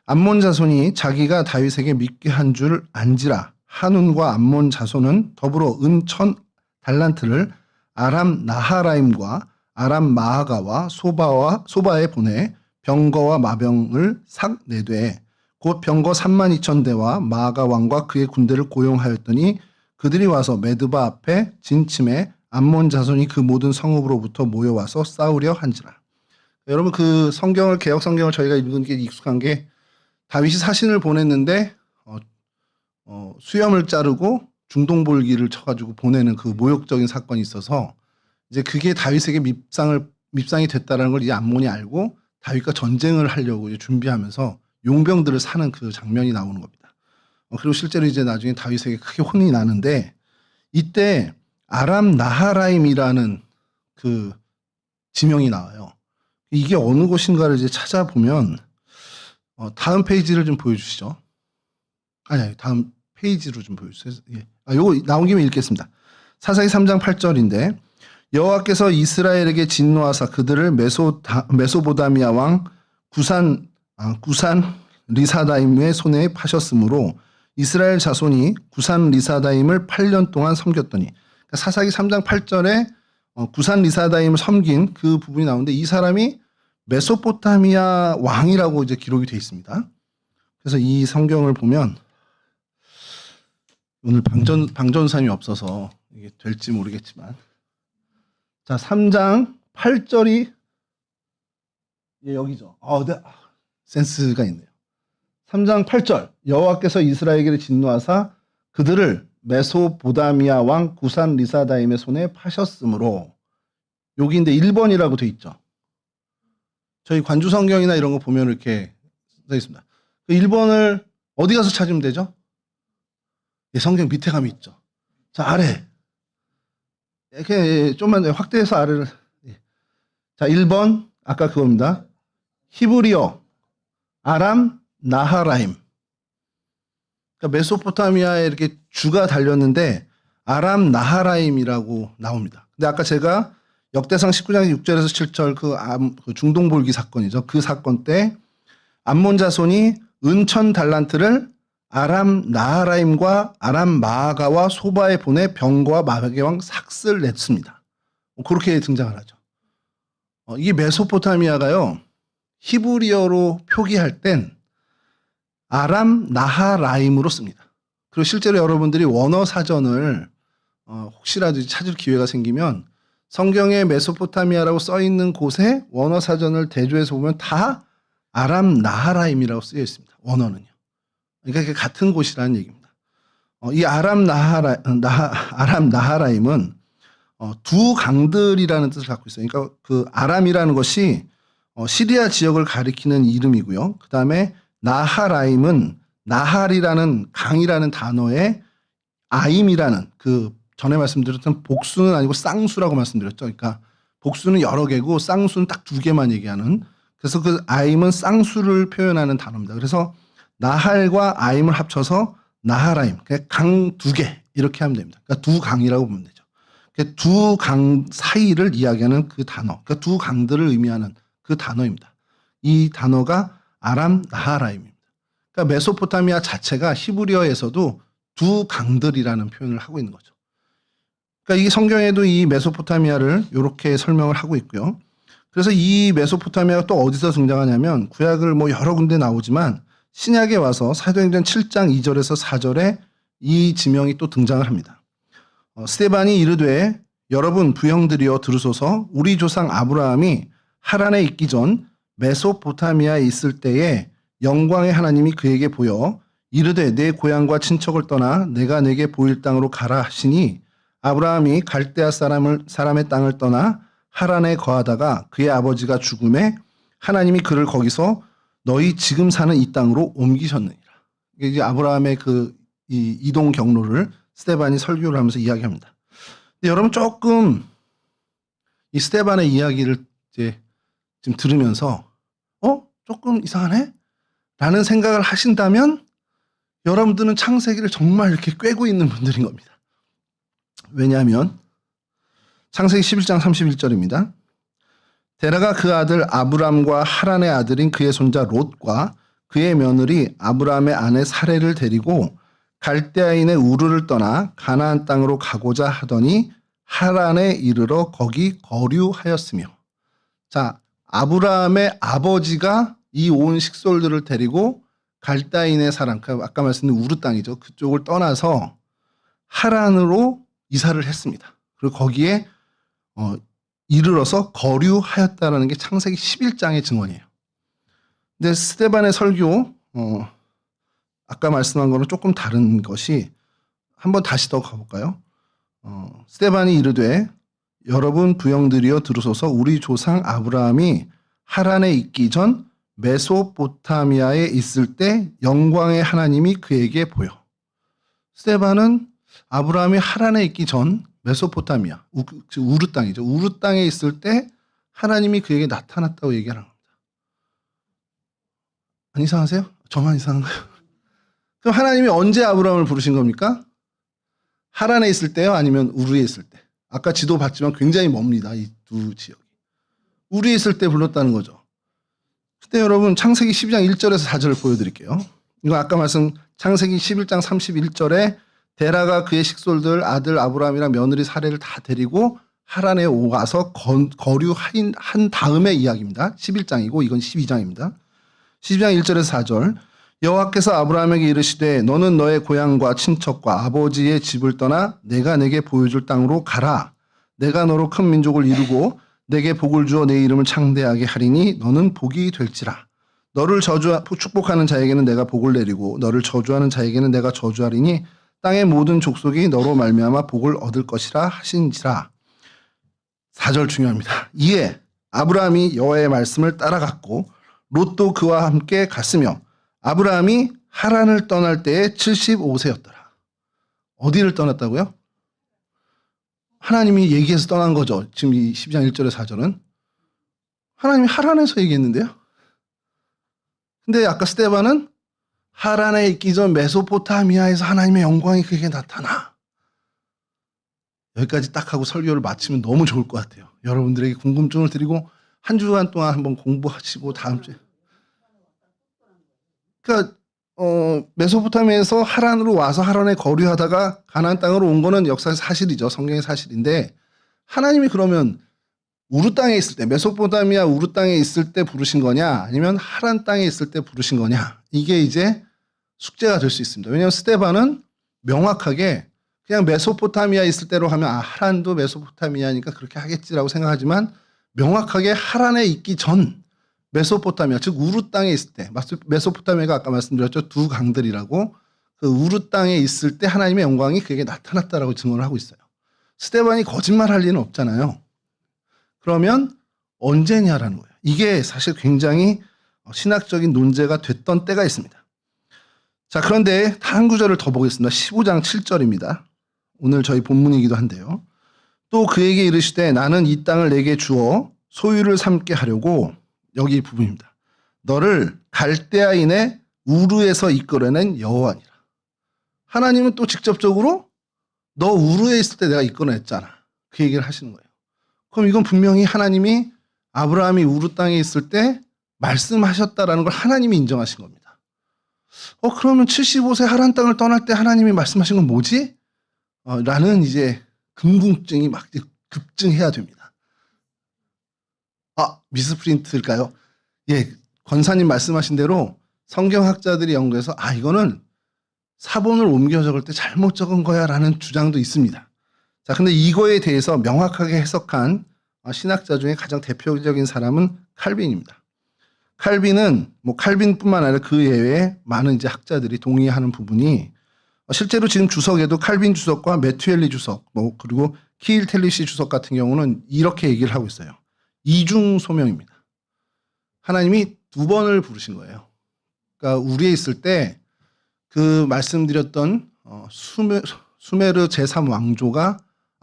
암몬 자손이 자기가 다윗에게 믿게 한 줄 안지라. 한운과 암몬 자손은 더불어 은 1000달란트를 아람 나하라임과 아람 마하가와 소바에 보내 병거와 마병을 삭 내되 곧 병거 32,000대와 마하가 왕과 그의 군대를 고용하였더니 그들이 와서 메드바 앞에 진침에 암몬 자손이 그 모든 성읍으로부터 모여와서 싸우려 한지라. 여러분 그 성경을 개역 성경을 저희가 읽은 게 익숙한 게 다윗이 사신을 보냈는데 수염을 자르고 중동볼기를 쳐가지고 보내는 그 모욕적인 사건이 있어서 이제 그게 다윗에게 밉상이 됐다는 걸 이제 암몬이 알고 다윗과 전쟁을 하려고 이제 준비하면서 용병들을 사는 그 장면이 나오는 겁니다. 그리고 실제로 이제 나중에 다윗에게 크게 혼이 나는데 이때 아람 나하라임이라는 그 지명이 나와요. 이게 어느 곳인가를 이제 찾아보면 다음 페이지를 좀 보여주시죠. 아니 다음 페이지로 좀 보여주세요. 예. 요거 나온 김에 읽겠습니다. 사사기 3장 8절인데 여호와께서 이스라엘에게 진노하사 그들을 메소보다미아 왕 구산 구산 리사다임의 손에 파셨으므로 이스라엘 자손이 구산 리사다임을 8년 동안 섬겼더니, 그러니까 사사기 3장 8절에 구산 리사다임을 섬긴 그 부분이 나오는데 이 사람이 메소포타미아 왕이라고 이제 기록이 되어 있습니다. 그래서 이 성경을 보면 오늘 방전삼이 없어서 이게 될지 모르겠지만, 자 3장 8절이 여기죠. 네. 센스가 있네요. 3장 8절 여호와께서 이스라엘에게 진노하사 그들을 메소포다미아 왕 구산 리사다임의 손에 파셨으므로, 여기인데 1번이라고 돼 있죠. 저희 관주 성경이나 이런 거 보면 이렇게 써 있습니다. 그 1번을 어디 가서 찾으면 되죠? 성경 밑에 가면 있죠. 자, 아래. 이렇게 좀만 확대해서 아래를. 자, 1번 아까 그겁니다. 히브리어 아람 나하라임. 그러니까 메소포타미아에 이렇게 주가 달렸는데 아람 나하라임이라고 나옵니다. 근데 아까 제가 역대상 19장 6절에서 7절 그 중동볼기 사건이죠. 그 사건 때 암몬 자손이 은천 달란트를 아람 나하라임과 아람 마아가와 소바에 보내 병거와 마백의 왕 삭스를 냈습니다. 그렇게 등장을 하죠. 이게 메소포타미아가요, 히브리어로 표기할 땐 아람 나하라임으로 씁니다. 그리고 실제로 여러분들이 원어 사전을 혹시라도 찾을 기회가 생기면 성경에 메소포타미아라고 써 있는 곳에 원어 사전을 대조해서 보면 다 아람 나하라임이라고 쓰여 있습니다. 원어는요. 그러니까 그게 같은 곳이라는 얘기입니다. 이 아람 나하라임은 두 강들이라는 뜻을 갖고 있어요. 그러니까 그 아람이라는 것이 시리아 지역을 가리키는 이름이고요. 그 다음에 나하라임은 나할이라는 강이라는 단어에 아임이라는 그 전에 말씀드렸던 복수는 아니고 쌍수라고 말씀드렸죠. 그러니까 복수는 여러 개고 쌍수는 딱 두 개만 얘기하는, 그래서 그 아임은 쌍수를 표현하는 단어입니다. 그래서 나할과 아임을 합쳐서 나하라임, 강 두 개 이렇게 하면 됩니다. 그러니까 두 강이라고 보면 되죠. 두 강 사이를 이야기하는 그 단어, 그러니까 두 강들을 의미하는 그 단어입니다. 이 단어가 아람 나하라임입니다. 그러니까 메소포타미아 자체가 히브리어에서도 두 강들이라는 표현을 하고 있는 거죠. 그러니까 이 성경에도 이 메소포타미아를 이렇게 설명을 하고 있고요. 그래서 이 메소포타미아가 또 어디서 등장하냐면 구약을 뭐 여러 군데 나오지만 신약에 와서 사도행전 7장 2절에서 4절에 이 지명이 또 등장을 합니다. 스데반이 이르되 여러분 부형들이여 들으소서, 우리 조상 아브라함이 하란에 있기 전 메소포타미아에 있을 때에 영광의 하나님이 그에게 보여 이르되 내 고향과 친척을 떠나 내가 내게 보일 땅으로 가라 하시니, 아브라함이 갈대아 사람의 땅을 떠나 하란에 거하다가 그의 아버지가 죽음에 하나님이 그를 거기서 너희 지금 사는 이 땅으로 옮기셨느니라. 이게 이제 아브라함의 이 이동 경로를 스데반이 설교를 하면서 이야기합니다. 근데 여러분 조금 이 스데반의 이야기를 이제 지금 들으면서 조금 이상하네? 라는 생각을 하신다면 여러분들은 창세기를 정말 이렇게 꿰고 있는 분들인 겁니다. 왜냐하면 창세기 11장 31절입니다. 데라가 그 아들 아브람과 하란의 아들인 그의 손자 롯과 그의 며느리 아브람의 아내 사레를 데리고 갈대아인의 우르를 떠나 가나안 땅으로 가고자 하더니 하란에 이르러 거기 거류하였으며. 자, 아브라함의 아버지가 이 온 식솔들을 데리고 갈대아인의 사람, 아까 말씀드린 우르 땅이죠. 그쪽을 떠나서 하란으로 이사를 했습니다. 그리고 거기에 이르러서 거류하였다라는 게 창세기 11장의 증언이에요. 근데 스데반의 설교, 아까 말씀한 거는 조금 다른 것이, 한번 다시 더 가볼까요? 스데반이 이르되 여러분 부형들이여 들으소서, 우리 조상 아브라함이 하란에 있기 전 메소포타미아에 있을 때 영광의 하나님이 그에게 보여. 스데반은 아브라함이 하란에 있기 전 메소포타미아, 우르 땅이죠. 우르 땅에 있을 때 하나님이 그에게 나타났다고 얘기하는 겁니다. 안 이상하세요? 저만 이상한가요? 그럼 하나님이 언제 아브라함을 부르신 겁니까? 하란에 있을 때요? 아니면 우르에 있을 때? 아까 지도 봤지만 굉장히 멉니다. 이 두 지역이. 우르에 있을 때 불렀다는 거죠. 그때 여러분 창세기 12장 1절에서 4절을 보여드릴게요. 이거 아까 말씀 창세기 11장 31절에 데라가 그의 식솔들 아들 아브라함이랑 며느리 사레를 다 데리고 하란에 와서 거류한 다음의 이야기입니다. 11장이고 이건 12장입니다. 12장 1절에서 4절 여호와께서 아브라함에게 이르시되 너는 너의 고향과 친척과 아버지의 집을 떠나 내가 내게 보여줄 땅으로 가라. 내가 너로 큰 민족을 이루고 내게 복을 주어 내 이름을 창대하게 하리니 너는 복이 될지라. 너를 축복하는 자에게는 내가 복을 내리고 너를 저주하는 자에게는 내가 저주하리니 땅의 모든 족속이 너로 말미암아 복을 얻을 것이라 하신지라. 4절 중요합니다. 이에 아브라함이 여호와의 말씀을 따라갔고 롯도 그와 함께 갔으며 아브라함이 하란을 떠날 때에 75세였더라. 어디를 떠났다고요? 하나님이 얘기해서 떠난 거죠. 지금 이 12장 1절에 4절은. 하나님이 하란에서 얘기했는데요. 근데 아까 스데반은 하란에 있기 전 메소포타미아에서 하나님의 영광이 그에게 나타나. 여기까지 딱 하고 설교를 마치면 너무 좋을 것 같아요. 여러분들에게 궁금증을 드리고 한 주간 동안 한번 공부하시고 다음 주에. 그러니까 메소포타미아에서 하란으로 와서 하란에 거류하다가 가나안 땅으로 온 거는 역사의 사실이죠. 성경의 사실인데 하나님이 그러면 우르 땅에 있을 때 메소포타미아 우르 땅에 있을 때 부르신 거냐 아니면 하란 땅에 있을 때 부르신 거냐 이게 이제 숙제가 될 수 있습니다. 왜냐하면 스데반은 명확하게 그냥 메소포타미아 있을 때로 하면 하란도 메소포타미아니까 그렇게 하겠지라고 생각하지만 명확하게 하란에 있기 전 메소포타미아 즉 우르 땅에 있을 때 메소포타미아가 아까 말씀드렸죠. 두 강들이라고 그 우르 땅에 있을 때 하나님의 영광이 그에게 나타났다라고 증언을 하고 있어요. 스데반이 거짓말할 리는 없잖아요. 그러면 언제냐라는 거예요. 이게 사실 굉장히 신학적인 논제가 됐던 때가 있습니다. 자, 그런데 한 구절을 더 보겠습니다. 15장 7절입니다. 오늘 저희 본문이기도 한데요. 또 그에게 이르시되 나는 이 땅을 내게 주어 소유를 삼게 하려고 여기 부분입니다. 너를 갈대아인의 우르에서 이끌어낸 여호와니라. 하나님은 또 직접적으로 너 우르에 있을 때 내가 이끌어냈잖아. 그 얘기를 하시는 거예요. 그럼 이건 분명히 하나님이 아브라함이 우르 땅에 있을 때 말씀하셨다라는 걸 하나님이 인정하신 겁니다. 그러면 75세 하란 땅을 떠날 때 하나님이 말씀하신 건 뭐지? 라는 이제 궁금증이 막 급증해야 됩니다. 미스프린트일까요? 예, 권사님 말씀하신 대로 성경학자들이 연구해서 이거는 사본을 옮겨 적을 때 잘못 적은 거야 라는 주장도 있습니다. 자, 근데 이거에 대해서 명확하게 해석한 신학자 중에 가장 대표적인 사람은 칼빈입니다. 칼빈은 칼빈뿐만 아니라 그 예외에 많은 이제 학자들이 동의하는 부분이 실제로 지금 주석에도 칼빈 주석과 매튜엘리 주석 그리고 키일 텔리시 주석 같은 경우는 이렇게 얘기를 하고 있어요. 이중 소명입니다. 하나님이 두 번을 부르신 거예요. 그러니까 우리에 있을 때 그 말씀드렸던 수메르 제3왕조가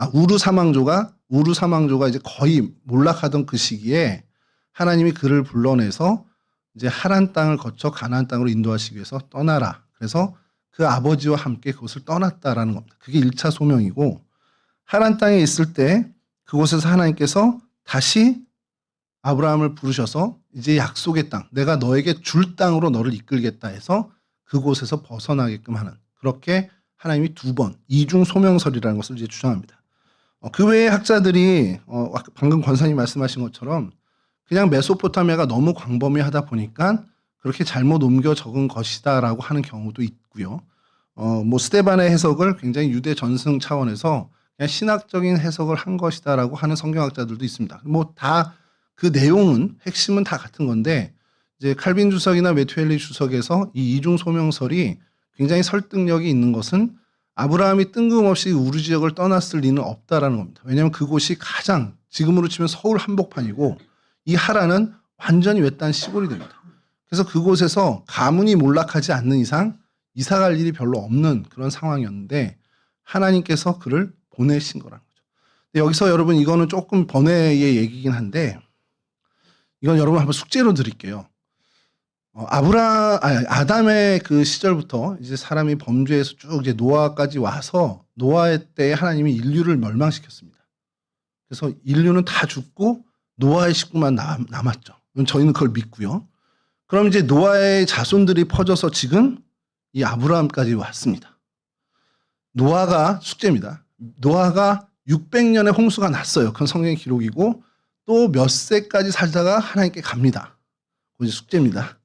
우르 사망조가 이제 거의 몰락하던 그 시기에 하나님이 그를 불러내서 이제 하란 땅을 거쳐 가나안 땅으로 인도하시기 위해서 떠나라. 그래서 그 아버지와 함께 그곳을 떠났다라는 겁니다. 그게 1차 소명이고 하란 땅에 있을 때 그곳에서 하나님께서 다시 아브라함을 부르셔서 이제 약속의 땅, 내가 너에게 줄 땅으로 너를 이끌겠다 해서 그곳에서 벗어나게끔 하는 그렇게 하나님이 두 번 이중 소명설이라는 것을 이제 주장합니다. 그 외에 학자들이 방금 권사님 말씀하신 것처럼 그냥 메소포타미아가 너무 광범위하다 보니까 그렇게 잘못 옮겨 적은 것이다라고 하는 경우도 있고요. 스데반의 해석을 굉장히 유대 전승 차원에서 그냥 신학적인 해석을 한 것이다라고 하는 성경학자들도 있습니다. 다 그 내용은 핵심은 다 같은 건데 이제 칼빈 주석이나 매튜엘리 주석에서 이 이중 소명설이 굉장히 설득력이 있는 것은 아브라함이 뜬금없이 우르 지역을 떠났을 리는 없다라는 겁니다. 왜냐하면 그곳이 가장 지금으로 치면 서울 한복판이고 이 하란은 완전히 외딴 시골이 됩니다. 그래서 그곳에서 가문이 몰락하지 않는 이상 이사 갈 일이 별로 없는 그런 상황이었는데 하나님께서 그를 보내신 거라는 거죠. 근데 여기서 여러분 이거는 조금 번외의 얘기긴 한데 이건 여러분 한번 숙제로 드릴게요. 아담의 그 시절부터 이제 사람이 범죄해서 쭉 이제 노아까지 와서 노아의 때에 하나님이 인류를 멸망시켰습니다. 그래서 인류는 다 죽고 노아의 식구만 남았죠. 저희는 그걸 믿고요. 그럼 이제 노아의 자손들이 퍼져서 지금 이 아브라함까지 왔습니다. 노아가 숙제입니다. 노아가 600년의 홍수가 났어요. 그건 성경의 기록이고 또 몇 세까지 살다가 하나님께 갑니다. 그게 숙제입니다.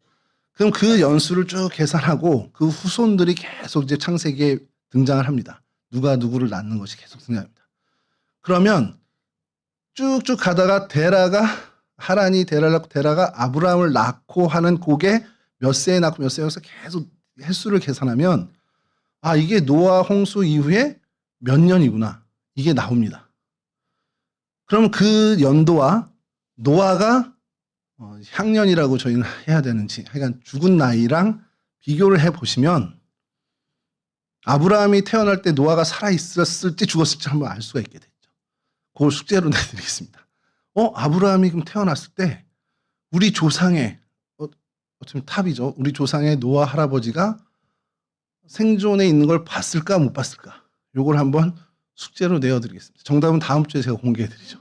그럼 그 연수를 쭉 계산하고 그 후손들이 계속 이제 창세기에 등장을 합니다. 누가 누구를 낳는 것이 계속 등장합니다. 그러면 쭉쭉 가다가 하란이 데라를 낳고 데라가 아브라함을 낳고 하는 그게 몇 세에 낳고 몇 세에 해서 계속 횟수를 계산하면 아 이게 노아 홍수 이후에 몇 년이구나 이게 나옵니다. 그럼 그 연도와 노아가 향년이라고 저희는 해야 되는지 하여간 죽은 나이랑 비교를 해보시면 아브라함이 태어날 때 노아가 살아있었을지 죽었을지 한번 알 수가 있게 됐죠. 그걸 숙제로 내드리겠습니다. 아브라함이 그럼 태어났을 때 우리 조상의 어쩌면 탑이죠. 우리 조상의 노아 할아버지가 생존에 있는 걸 봤을까 못 봤을까 요걸 한번 숙제로 내어드리겠습니다. 정답은 다음 주에 제가 공개해드리죠.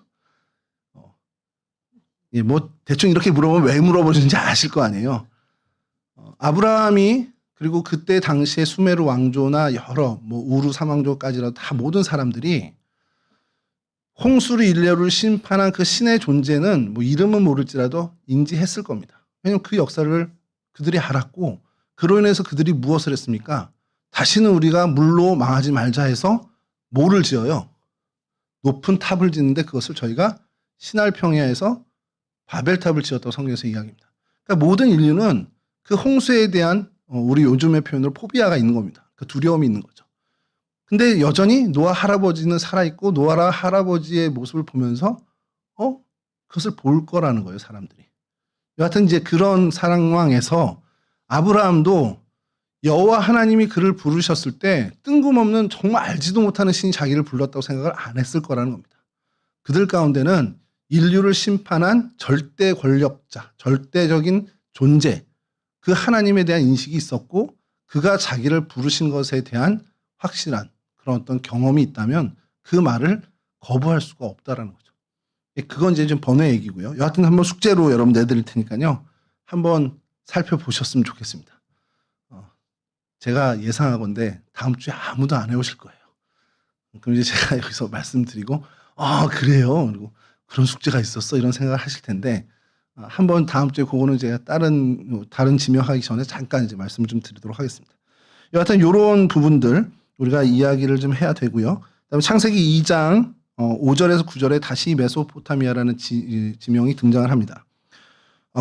예, 뭐 대충 이렇게 물어보면 왜 물어보는지 아실 거 아니에요. 아브라함이 그리고 그때 당시에 수메르 왕조나 여러 뭐 우루 삼왕조까지라도 다 모든 사람들이 홍수를 인류를 심판한 그 신의 존재는 뭐 이름은 모를지라도 인지했을 겁니다. 왜냐하면 그 역사를 그들이 알았고 그로 인해서 그들이 무엇을 했습니까? 다시는 우리가 물로 망하지 말자 해서 뭐를 지어요? 높은 탑을 짓는데 그것을 저희가 신할 평야에서 바벨탑을 지었다고 성경에서 이야기합니다. 그러니까 모든 인류는 그 홍수에 대한 우리 요즘의 표현으로 포비아가 있는 겁니다. 그 두려움이 있는 거죠. 근데 여전히 노아 할아버지는 살아있고 노아 할아버지의 모습을 보면서 그것을 볼 거라는 거예요, 사람들이. 여하튼 이제 그런 상황에서 아브라함도 여호와 하나님이 그를 부르셨을 때 뜬금없는 정말 알지도 못하는 신이 자기를 불렀다고 생각을 안 했을 거라는 겁니다. 그들 가운데는 인류를 심판한 절대 권력자, 절대적인 존재, 그 하나님에 대한 인식이 있었고 그가 자기를 부르신 것에 대한 확실한 그런 어떤 경험이 있다면 그 말을 거부할 수가 없다라는 거죠. 그건 이제 좀 번외 얘기고요. 여하튼 한번 숙제로 여러분 내드릴 테니까요. 한번 살펴보셨으면 좋겠습니다. 제가 예상하건대 다음 주에 아무도 안 해오실 거예요. 그럼 이제 제가 여기서 말씀드리고 그래요. 그리고 그런 숙제가 있었어 이런 생각을 하실 텐데 한번 다음 주에 그거는 제가 다른 지명하기 전에 잠깐 이제 말씀을 좀 드리도록 하겠습니다. 여하튼 이런 부분들 우리가 이야기를 좀 해야 되고요. 그다음에 창세기 2장 5절에서 9절에 다시 메소포타미아라는 지명이 등장을 합니다.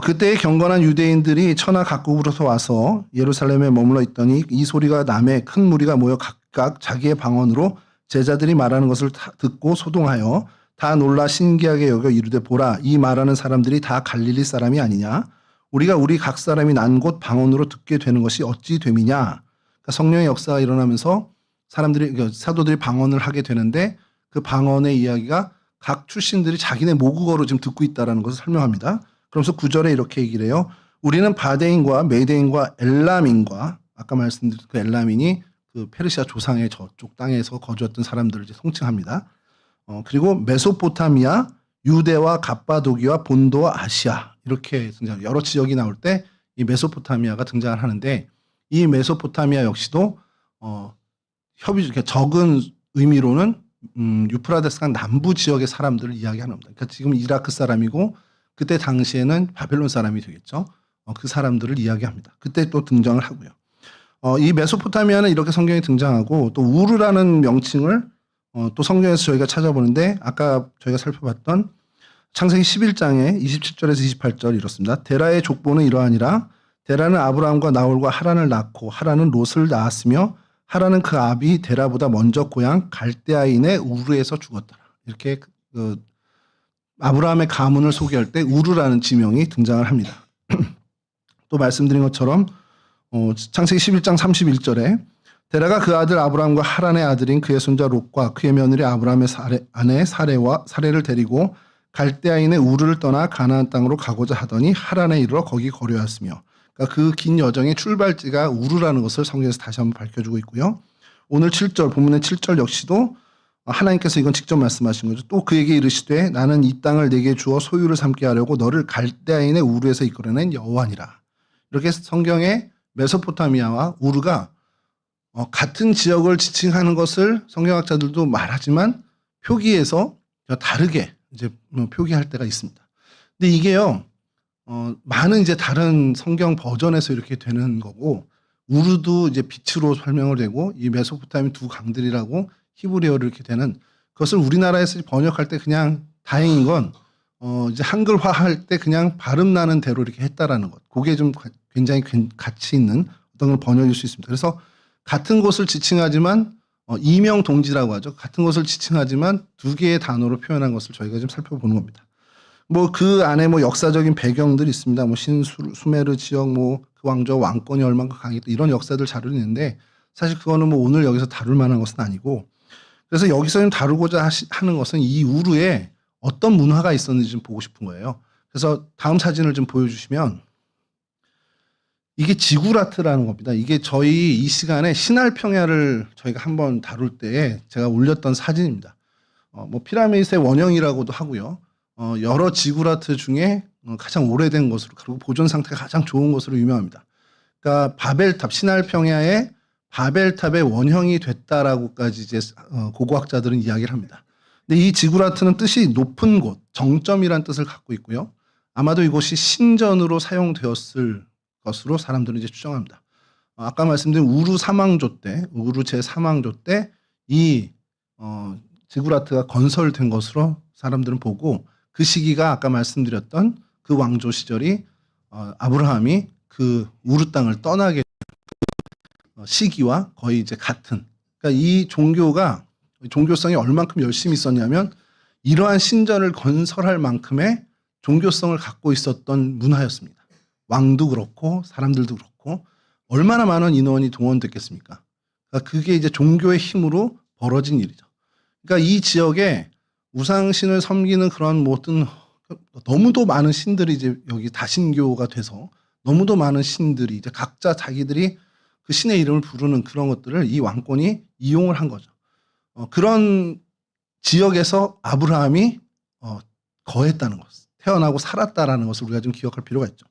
그때 경건한 유대인들이 천하 각국으로서 와서 예루살렘에 머물러 있더니 이 소리가 남에 큰 무리가 모여 각각 자기의 방언으로 제자들이 말하는 것을 듣고 소동하여 다 놀라 신기하게 여겨 이르되 보라 이 말하는 사람들이 다 갈릴리 사람이 아니냐 우리가 우리 각 사람이 난 곳 방언으로 듣게 되는 것이 어찌 됨이냐. 그러니까 성령의 역사가 일어나면서 사도들이 방언을 하게 되는데 그 방언의 이야기가 각 출신들이 자기네 모국어로 지금 듣고 있다는 것을 설명합니다. 그러면서 9절에 이렇게 얘기를 해요. 우리는 바데인과 메데인과 엘람인과 아까 말씀드린 그 엘람인이 그 페르시아 조상의 저쪽 땅에서 거주했던 사람들을 이제 통칭합니다. 그리고 메소포타미아, 유대와 갑바도기와 본도와 아시아 이렇게 등장. 여러 지역이 나올 때 이 메소포타미아가 등장을 하는데 이 메소포타미아 역시도 적은 의미로는 유프라데스강 남부 지역의 사람들을 이야기하는 겁니다. 그러니까 지금 이라크 사람이고 그때 당시에는 바벨론 사람이 되겠죠. 그 사람들을 이야기합니다. 그때 또 등장을 하고요. 이 메소포타미아는 이렇게 성경에 등장하고 또 우르라는 명칭을 또 성경에서 저희가 찾아보는데 아까 저희가 살펴봤던 창세기 11장에 27절에서 28절 이렇습니다. 데라의 족보는 이러하니라. 데라는 아브라함과 나홀과 하란을 낳고 하란은 롯을 낳았으며 하란은 그 아비 데라보다 먼저 고향 갈대아인의 우르에서 죽었더라. 이렇게 아브라함의 가문을 소개할 때 우르라는 지명이 등장을 합니다. 또 말씀드린 것처럼 창세기 11장 31절에 데라가 그 아들 아브라함과 하란의 아들인 그의 손자 롯과 그의 며느리 아브라함의 아내 사레를 데리고 갈대아인의 우르를 떠나 가나안 땅으로 가고자 하더니 하란에 이르러 거기 거류하였으며 그러니까 그 긴 여정의 출발지가 우르라는 것을 성경에서 다시 한번 밝혀주고 있고요. 오늘 7절 본문의 7절 역시도 하나님께서 이건 직접 말씀하신 거죠. 또 그에게 이르시되 나는 이 땅을 내게 주어 소유를 삼게 하려고 너를 갈대아인의 우르에서 이끌어낸 여호와니라. 이렇게 성경에 메소포타미아와 우르가 같은 지역을 지칭하는 것을 성경학자들도 말하지만 표기에서 다르게 이제 표기할 때가 있습니다. 근데 이게요, 많은 이제 다른 성경 버전에서 이렇게 되는 거고, 우르도 이제 빛으로 설명을 되고, 이 메소포타미아 두 강들이라고 히브리어로 이렇게 되는 그것을 우리나라에서 번역할 때 그냥 다행인 건, 이제 한글화 할 때 그냥 발음 나는 대로 이렇게 했다라는 것. 그게 좀 굉장히 가치 있는 어떤 걸 번역일 수 있습니다. 그래서 같은 곳을 지칭하지만 이명 동지라고 하죠. 같은 곳을 지칭하지만 두 개의 단어로 표현한 것을 저희가 좀 살펴보는 겁니다. 뭐 그 안에 뭐 역사적인 배경들이 있습니다. 뭐 신수메르 지역 뭐 그 왕조 왕권이 얼마나 강했다 이런 역사들 자료를 있는데 사실 그거는 뭐 오늘 여기서 다룰 만한 것은 아니고 그래서 여기서 좀 다루고자 하는 것은 이 우르에 어떤 문화가 있었는지 좀 보고 싶은 거예요. 그래서 다음 사진을 좀 보여주시면 이게 지구라트라는 겁니다. 이게 저희 이 시간에 신할평야를 저희가 한번 다룰 때에 제가 올렸던 사진입니다. 뭐 피라미드의 원형이라고도 하고요. 여러 지구라트 중에 가장 오래된 것으로 그리고 보존 상태가 가장 좋은 것으로 유명합니다. 그러니까 바벨탑 신할평야의 바벨탑의 원형이 됐다라고까지 이제 고고학자들은 이야기를 합니다. 근데 이 지구라트는 뜻이 높은 곳, 정점이란 뜻을 갖고 있고요. 아마도 이곳이 신전으로 사용되었을 것으로 사람들은 이제 추정합니다. 아까 말씀드린 우르 사망조 때, 우르 제 사망조 때 이 지구라트가 건설된 것으로 사람들은 보고 그 시기가 아까 말씀드렸던 그 왕조 시절이 아브라함이 그 우르 땅을 떠나게 시기와 거의 이제 같은. 그러니까 이 종교성이 얼만큼 열심히 있었냐면 이러한 신전을 건설할 만큼의 종교성을 갖고 있었던 문화였습니다. 왕도 그렇고 사람들도 그렇고 얼마나 많은 인원이 동원됐겠습니까? 그러니까 그게 이제 종교의 힘으로 벌어진 일이죠. 그러니까 이 지역에 우상신을 섬기는 그런 모든 너무도 많은 신들이 이제 여기 다신교가 돼서 너무도 많은 신들이 이제 각자 자기들이 그 신의 이름을 부르는 그런 것들을 이 왕권이 이용을 한 거죠. 그런 지역에서 아브라함이 거했다는 것, 태어나고 살았다라는 것을 우리가 좀 기억할 필요가 있죠.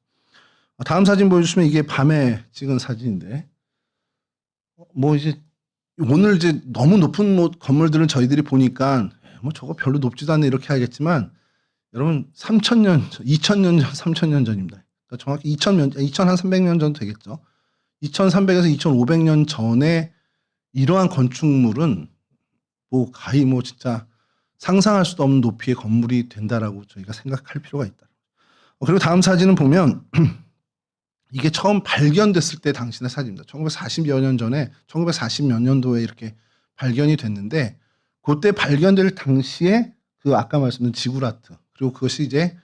다음 사진 보여주시면 이게 밤에 찍은 사진인데, 뭐 이제 오늘 이제 너무 높은 뭐 건물들은 저희들이 보니까 뭐 저거 별로 높지도 않네 이렇게 하겠지만 여러분 3,000년, 2,000년 전, 3,000년 전입니다. 그러니까 정확히 2,300년 전 되겠죠. 2,300에서 2,500년 전에 이러한 건축물은 뭐 가히 뭐 진짜 상상할 수도 없는 높이의 건물이 된다라고 저희가 생각할 필요가 있다. 그리고 다음 사진은 보면 이게 처음 발견됐을 때 당신의 사진입니다. 1940여 년 전에 1940몇 년도에 이렇게 발견이 됐는데 그때 발견될 당시에 그 아까 말씀드린 지구라트 그리고 그것이 이제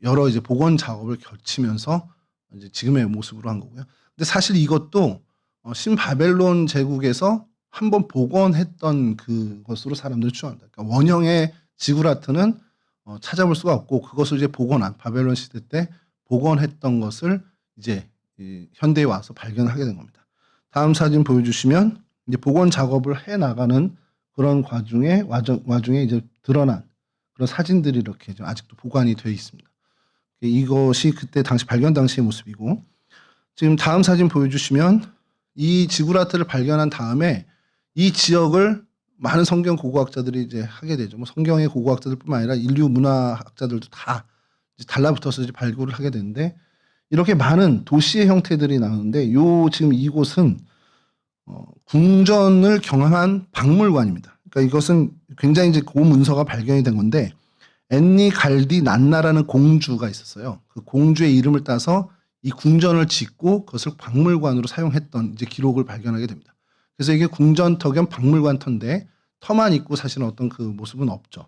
여러 이제 복원 작업을 거치면서 이제 지금의 모습으로 한 거고요. 근데 사실 이것도 신바벨론 제국에서 한번 복원했던 그것으로 사람들이 추정합니다. 그러니까 원형의 지구라트는 찾아볼 수가 없고 그것을 이제 복원한 바벨론 시대 때 복원했던 것을 이제 현대에 와서 발견하게 된 겁니다. 다음 사진 보여주시면 이제 복원 작업을 해 나가는 그런 와중에 이제 드러난 그런 사진들이 이렇게 아직도 보관이 되어 있습니다. 이것이 그때 당시 발견 당시의 모습이고 지금 다음 사진 보여주시면 이 지구라트를 발견한 다음에 이 지역을 많은 성경 고고학자들이 이제 하게 되죠. 뭐 성경의 고고학자들뿐만 아니라 인류 문화학자들도 다 이제 달라붙어서 이제 발굴을 하게 되는데 이렇게 많은 도시의 형태들이 나오는데 지금 이곳은 궁전을 경험한 박물관입니다. 그러니까 이것은 굉장히 이제 고문서가 발견이 된 건데 앤니 갈디 난나라는 공주가 있었어요. 그 공주의 이름을 따서 이 궁전을 짓고 그것을 박물관으로 사용했던 이제 기록을 발견하게 됩니다. 그래서 이게 궁전터 겸 박물관터인데 터만 있고 사실은 어떤 그 모습은 없죠.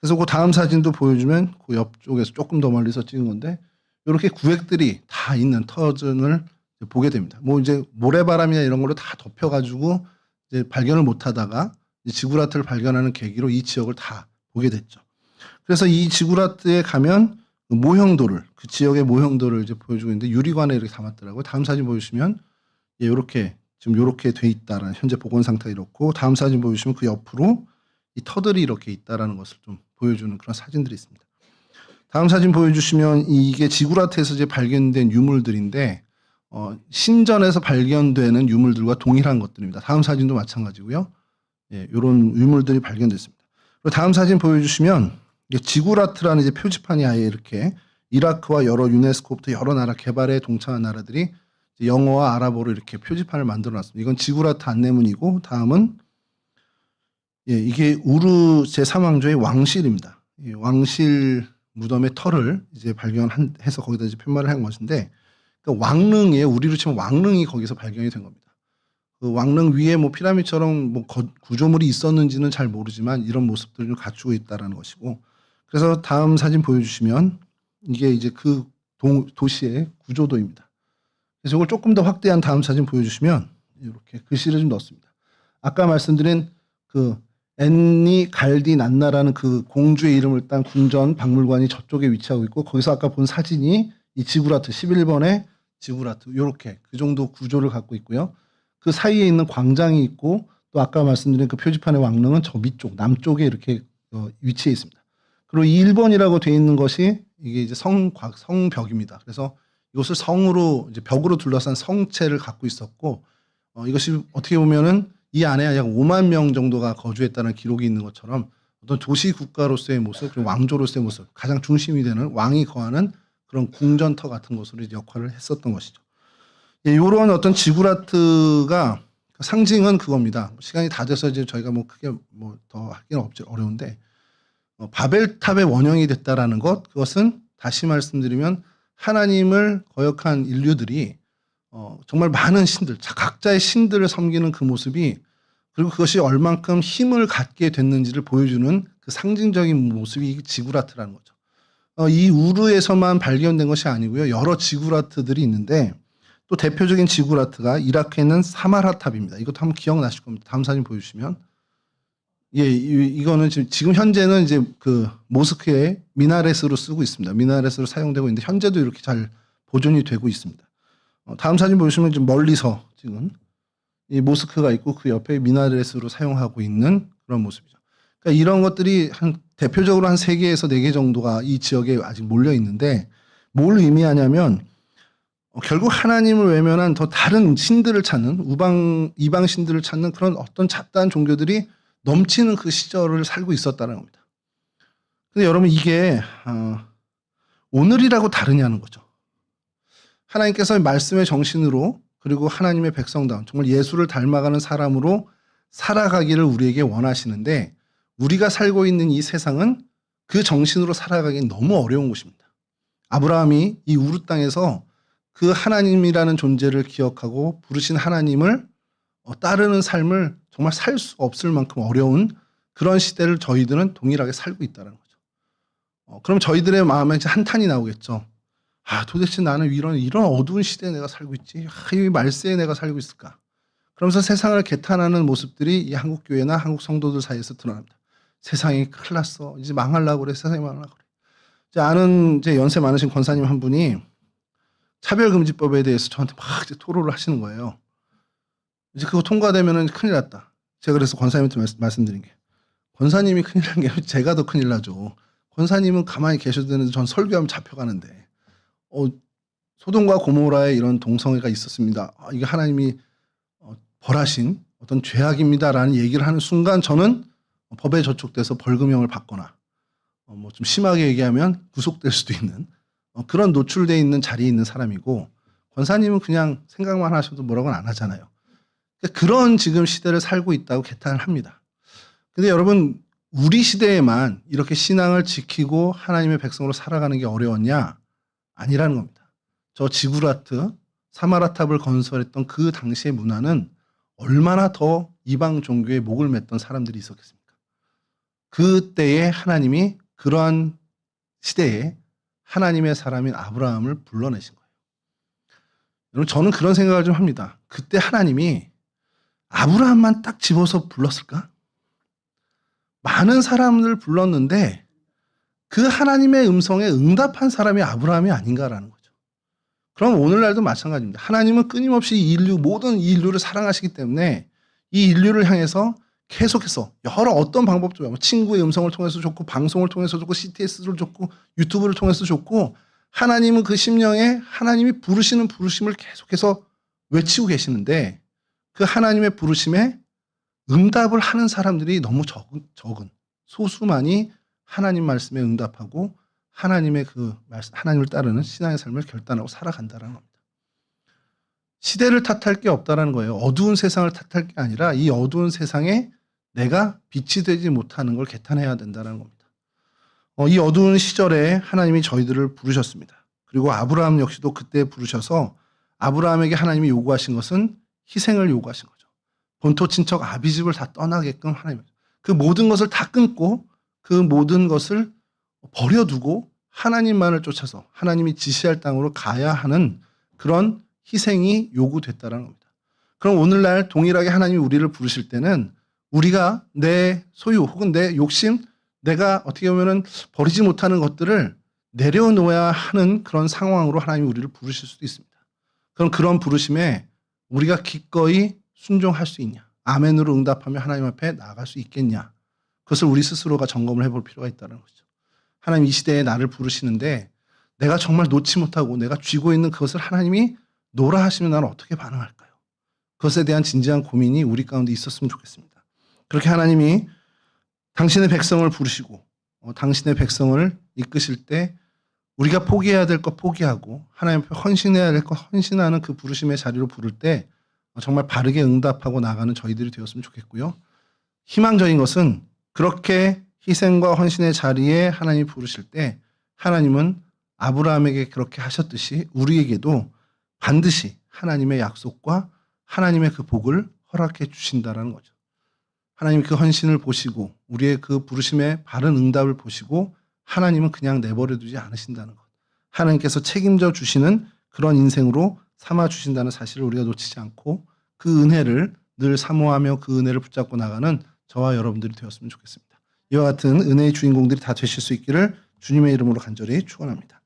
그래서 그 다음 사진도 보여주면 그 옆쪽에서 조금 더 멀리서 찍은 건데 이렇게 구획들이 다 있는 터전을 보게 됩니다. 뭐 이제 모래바람이나 이런 걸로 다 덮여가지고 이제 발견을 못하다가 지구라트를 발견하는 계기로 이 지역을 다 보게 됐죠. 그래서 이 지구라트에 가면 그 지역의 모형도를 이제 보여주고 있는데 유리관에 이렇게 담았더라고요. 다음 사진 보여주시면 이렇게 지금 이렇게 돼 있다라는 현재 복원 상태가 이렇고 다음 사진 보여주시면 그 옆으로 이 터들이 이렇게 있다라는 것을 좀 보여주는 그런 사진들이 있습니다. 다음 사진 보여주시면 이게 지구라트에서 이제 발견된 유물들인데 신전에서 발견되는 유물들과 동일한 것들입니다. 다음 사진도 마찬가지고요. 예, 이런 유물들이 발견됐습니다. 그리고 다음 사진 보여주시면 이게 지구라트라는 이제 표지판이 아예 이렇게 이라크와 여러 유네스코부터 여러 나라 개발에 동참한 나라들이 영어와 아랍어로 이렇게 표지판을 만들어놨습니다. 이건 지구라트 안내문이고 다음은 예, 이게 우르 제3왕조의 왕실입니다. 이 왕실 무덤의 털을 이제 발견해서 거기다 이제 편말을 한 것인데 그러니까 왕릉에 우리로 치면 왕릉이 거기서 발견이 된 겁니다. 그 왕릉 위에 뭐 피라미드처럼 뭐 구조물이 있었는지는 잘 모르지만 이런 모습들을 갖추고 있다라는 것이고 그래서 다음 사진 보여주시면 이게 이제 그 도시의 구조도입니다. 그래서 이걸 조금 더 확대한 다음 사진 보여주시면 이렇게 글씨를 좀 넣었습니다. 아까 말씀드린 그 앤니 갈디 난나라는 그 공주의 이름을 딴 궁전 박물관이 저쪽에 위치하고 있고 거기서 아까 본 사진이 이 지구라트 11번의 지구라트 이렇게 그 정도 구조를 갖고 있고요. 그 사이에 있는 광장이 있고 또 아까 말씀드린 그 표지판의 왕릉은 저 밑쪽 남쪽에 이렇게 위치해 있습니다. 그리고 1번이라고 되어 있는 것이 이게 이제 성벽입니다. 그래서 이것을 성으로 이제 벽으로 둘러싼 성체를 갖고 있었고 이것이 어떻게 보면은 이 안에 약 5만 명 정도가 거주했다는 기록이 있는 것처럼 어떤 도시 국가로서의 모습 그리고 왕조로서의 모습 가장 중심이 되는 왕이 거하는 그런 궁전터 같은 것으로 이제 역할을 했었던 것이죠. 예, 이런 어떤 지구라트가 상징은 그겁니다. 시간이 다 돼서 이제 저희가 뭐 크게 뭐 더 하기는 어려운데 바벨탑의 원형이 됐다라는 것 그것은 다시 말씀드리면 하나님을 거역한 인류들이 정말 많은 신들 각자의 신들을 섬기는 그 모습이 그리고 그것이 얼만큼 힘을 갖게 됐는지를 보여주는 그 상징적인 모습이 지구라트라는 거죠. 이 우르에서만 발견된 것이 아니고요. 여러 지구라트들이 있는데 또 대표적인 지구라트가 이라크에 있는 사마라탑입니다. 이것도 한번 기억나실 겁니다. 다음 사진 보여주시면 예, 이거는 지금 현재는 이제 그 모스크의 미나렛으로 쓰고 있습니다. 미나렛으로 사용되고 있는데 현재도 이렇게 잘 보존이 되고 있습니다. 다음 사진 보시면 좀 멀리서 지금 이 모스크가 있고 그 옆에 미나렛으로 사용하고 있는 그런 모습이죠. 그러니까 이런 것들이 한 대표적으로 한 3개에서 4개 정도가 이 지역에 아직 몰려 있는데 뭘 의미하냐면 결국 하나님을 외면한 더 다른 신들을 찾는 이방 신들을 찾는 그런 어떤 잡다한 종교들이 넘치는 그 시절을 살고 있었다는 겁니다. 근데 여러분 이게 오늘이라고 다르냐는 거죠. 하나님께서 말씀의 정신으로 그리고 하나님의 백성다운 정말 예수를 닮아가는 사람으로 살아가기를 우리에게 원하시는데 우리가 살고 있는 이 세상은 그 정신으로 살아가기 너무 어려운 곳입니다. 아브라함이 이 우르 땅에서 그 하나님이라는 존재를 기억하고 부르신 하나님을 따르는 삶을 정말 살 수 없을 만큼 어려운 그런 시대를 저희들은 동일하게 살고 있다는 거죠. 그럼 저희들의 마음에 이제 한탄이 나오겠죠. 도대체 나는 이런 어두운 시대에 내가 살고 있지. 이 말세에 내가 살고 있을까. 그러면서 세상을 개탄하는 모습들이 이 한국 교회나 한국 성도들 사이에서 드러납니다. 세상이 큰일 났어. 이제 망하려고 그래. 세상이 망하려고 그래. 아는 이제 연세 많으신 권사님 한 분이 차별금지법에 대해서 저한테 막 이제 토로를 하시는 거예요. 이제 그거 통과되면은 큰일 났다. 제가 그래서 권사님한테 말씀드린 게 권사님이 큰일 난 게 제가 더 큰일 나죠. 권사님은 가만히 계셔도 되는데 전 설교하면 잡혀가는데 소돔과 고모라에 이런 동성애가 있었습니다. 이게 하나님이 벌하신 어떤 죄악입니다라는 얘기를 하는 순간 저는 법에 저촉돼서 벌금형을 받거나 뭐 좀 심하게 얘기하면 구속될 수도 있는 그런 노출되어 있는 자리에 있는 사람이고 권사님은 그냥 생각만 하셔도 뭐라고는 안 하잖아요. 그런 지금 시대를 살고 있다고 개탄을 합니다. 근데 여러분 우리 시대에만 이렇게 신앙을 지키고 하나님의 백성으로 살아가는 게 어려웠냐? 아니라는 겁니다. 저 지구라트, 사마라탑을 건설했던 그 당시의 문화는 얼마나 더 이방 종교에 목을 맸던 사람들이 있었겠습니까? 그때에 하나님이 그러한 시대에 하나님의 사람인 아브라함을 불러내신 거예요. 여러분 저는 그런 생각을 좀 합니다. 그때 하나님이 아브라함만 딱 집어서 불렀을까? 많은 사람을 불렀는데 그 하나님의 음성에 응답한 사람이 아브라함이 아닌가라는 거죠. 그럼 오늘날도 마찬가지입니다. 하나님은 끊임없이 모든 인류를 사랑하시기 때문에 이 인류를 향해서 계속해서 여러 어떤 방법도 뭐 친구의 음성을 통해서 좋고 방송을 통해서 좋고 CTS를 좋고 유튜브를 통해서 좋고 하나님은 그 심령에 하나님이 부르시는 부르심을 계속해서 외치고 계시는데 그 하나님의 부르심에 응답을 하는 사람들이 너무 적은 소수만이 하나님 말씀에 응답하고 하나님의 그 말씀, 하나님을 따르는 신앙의 삶을 결단하고 살아간다는 겁니다. 시대를 탓할 게 없다라는 거예요. 어두운 세상을 탓할 게 아니라 이 어두운 세상에 내가 빛이 되지 못하는 걸 개탄해야 된다는 겁니다. 이 어두운 시절에 하나님이 저희들을 부르셨습니다. 그리고 아브라함 역시도 그때 부르셔서 아브라함에게 하나님이 요구하신 것은 희생을 요구하신 거죠. 본토 친척 아비집을 다 떠나게끔 하나님 그 모든 것을 다 끊고 그 모든 것을 버려두고 하나님만을 쫓아서 하나님이 지시할 땅으로 가야 하는 그런 희생이 요구됐다는 겁니다. 그럼 오늘날 동일하게 하나님이 우리를 부르실 때는 우리가 내 소유 혹은 내 욕심, 내가 어떻게 보면은 버리지 못하는 것들을 내려놓아야 하는 그런 상황으로 하나님이 우리를 부르실 수도 있습니다. 그럼 그런 부르심에 우리가 기꺼이 순종할 수 있냐? 아멘으로 응답하며 하나님 앞에 나아갈 수 있겠냐? 그것을 우리 스스로가 점검을 해볼 필요가 있다는 거죠. 하나님 이 시대에 나를 부르시는데 내가 정말 놓지 못하고 내가 쥐고 있는 그것을 하나님이 놓으라 하시면 나는 어떻게 반응할까요? 그것에 대한 진지한 고민이 우리 가운데 있었으면 좋겠습니다. 그렇게 하나님이 당신의 백성을 부르시고 당신의 백성을 이끄실 때 우리가 포기해야 될 것 포기하고 하나님 앞에 헌신해야 될 것 헌신하는 그 부르심의 자리로 부를 때 정말 바르게 응답하고 나가는 저희들이 되었으면 좋겠고요. 희망적인 것은 그렇게 희생과 헌신의 자리에 하나님이 부르실 때 하나님은 아브라함에게 그렇게 하셨듯이 우리에게도 반드시 하나님의 약속과 하나님의 그 복을 허락해 주신다는 거죠. 하나님 그 헌신을 보시고 우리의 그 부르심의 바른 응답을 보시고 하나님은 그냥 내버려 두지 않으신다는 것. 하나님께서 책임져 주시는 그런 인생으로 삼아 주신다는 사실을 우리가 놓치지 않고 그 은혜를 늘 사모하며 그 은혜를 붙잡고 나가는 저와 여러분들이 되었으면 좋겠습니다. 이와 같은 은혜의 주인공들이 다 되실 수 있기를 주님의 이름으로 간절히 축원합니다.